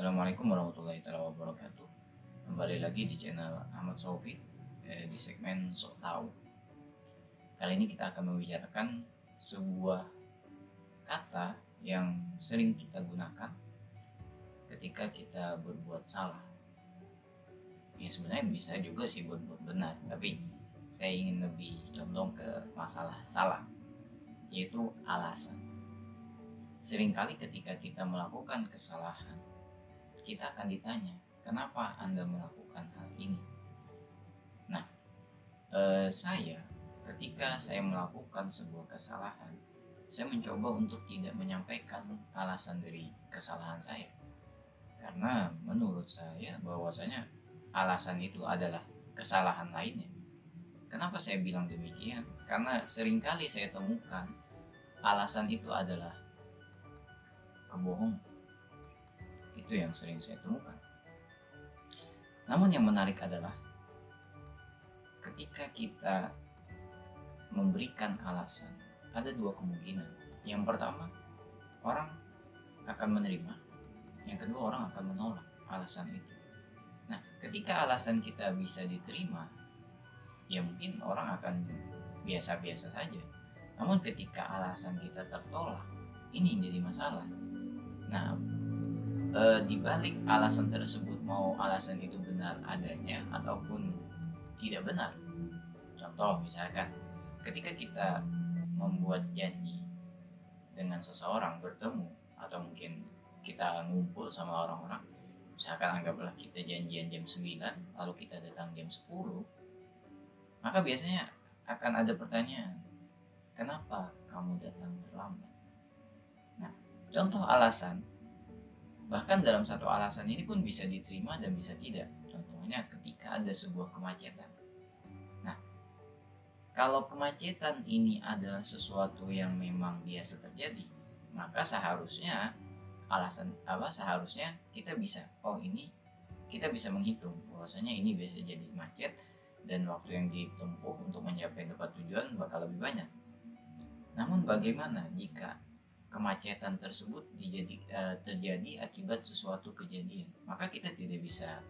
Assalamualaikum warahmatullahi wabarakatuh. Kembali lagi di channel Ahmad Sofi di segmen Sok Tahu. Kali ini kita akan membicarakan sebuah kata yang sering kita gunakan ketika kita berbuat salah. Ya sebenarnya bisa juga sih berbuat benar, tapi saya ingin lebih condong ke masalah salah, yaitu alasan. Seringkali ketika kita melakukan kesalahan, kita akan ditanya, kenapa Anda melakukan hal ini? Nah, ketika saya melakukan sebuah kesalahan, saya mencoba untuk tidak menyampaikan alasan dari kesalahan saya. Karena menurut saya bahwasanya alasan itu adalah kesalahan lainnya. Kenapa saya bilang demikian? Karena seringkali saya temukan alasan itu adalah kebohongan. Itu yang sering saya temukan. Namun yang menarik adalah ketika kita memberikan alasan, ada dua kemungkinan. Yang pertama, orang akan menerima. Yang kedua, orang akan menolak alasan itu. Nah, ketika alasan kita bisa diterima, ya mungkin orang akan biasa-biasa saja. Namun ketika alasan kita tertolak, ini jadi masalah. Nah, di balik alasan tersebut, mau alasan itu benar adanya ataupun tidak benar. Contoh misalkan ketika kita membuat janji dengan seseorang bertemu, atau mungkin kita ngumpul sama orang-orang, misalkan anggaplah kita janjian jam 9 lalu kita datang jam 10, maka biasanya akan ada pertanyaan, kenapa kamu datang terlambat? Nah, contoh alasan, bahkan dalam satu alasan ini pun bisa diterima dan bisa tidak. Contohnya ketika ada sebuah kemacetan. Nah, kalau kemacetan ini adalah sesuatu yang memang biasa terjadi, maka seharusnya seharusnya kita bisa menghitung bahwasanya ini biasa jadi macet dan waktu yang ditempuh untuk mencapai tempat tujuan bakal lebih banyak. Namun bagaimana jika kemacetan tersebut terjadi akibat sesuatu kejadian? Maka kita tidak bisa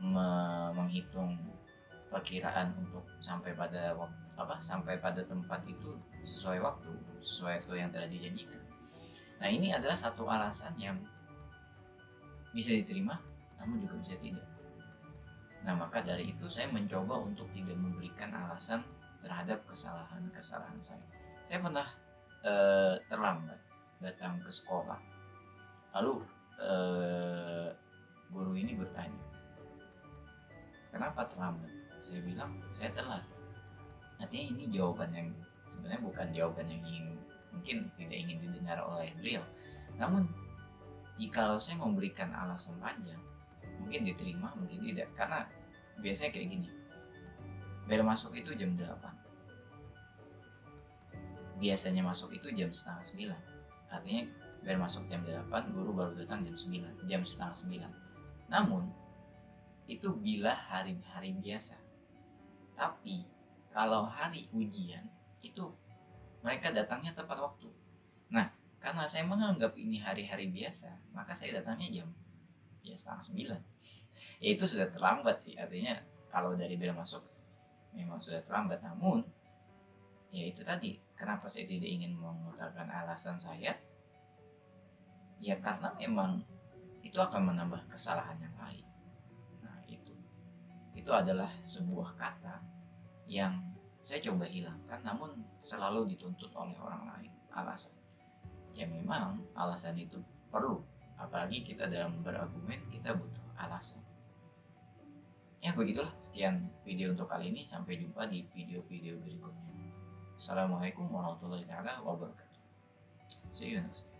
menghitung perkiraan untuk sampai pada tempat itu sesuai waktu yang telah dijanjikan. Nah, ini adalah satu alasan yang bisa diterima, namun juga bisa tidak. Nah, maka dari itu saya mencoba untuk tidak memberikan alasan terhadap kesalahan saya. Saya pernah terlambat datang ke sekolah. Lalu guru ini bertanya, kenapa terlambat? Saya bilang, saya telat. Artinya ini jawaban yang sebenarnya bukan jawaban yang mungkin tidak ingin didengar oleh beliau. Namun, jikalau saya memberikan alasan panjang, mungkin diterima, mungkin tidak. Karena biasanya kayak gini, bel masuk itu jam 8. Biasanya masuk itu jam setengah 9. Artinya bel masuk jam 8, guru baru datang jam setengah 9. Namun itu bila hari-hari biasa. Tapi kalau hari ujian itu mereka datangnya tepat waktu. Nah, karena saya menganggap ini hari-hari biasa, maka saya datangnya jam setengah 9. Ya itu sudah terlambat sih. Artinya kalau dari bel masuk memang sudah terlambat. Namun ya itu tadi, kenapa saya tidak ingin mengutarakan alasan saya? Ya karena memang itu akan menambah kesalahan yang lain. Nah, itu adalah sebuah kata yang saya coba hilangkan, namun selalu dituntut oleh orang lain alasan. Ya memang alasan itu perlu, apalagi kita dalam berargumen kita butuh alasan. Ya begitulah, sekian video untuk kali ini. Sampai jumpa di video-video berikutnya. Assalamualaikum warahmatullahi wabarakatuh. See you next time.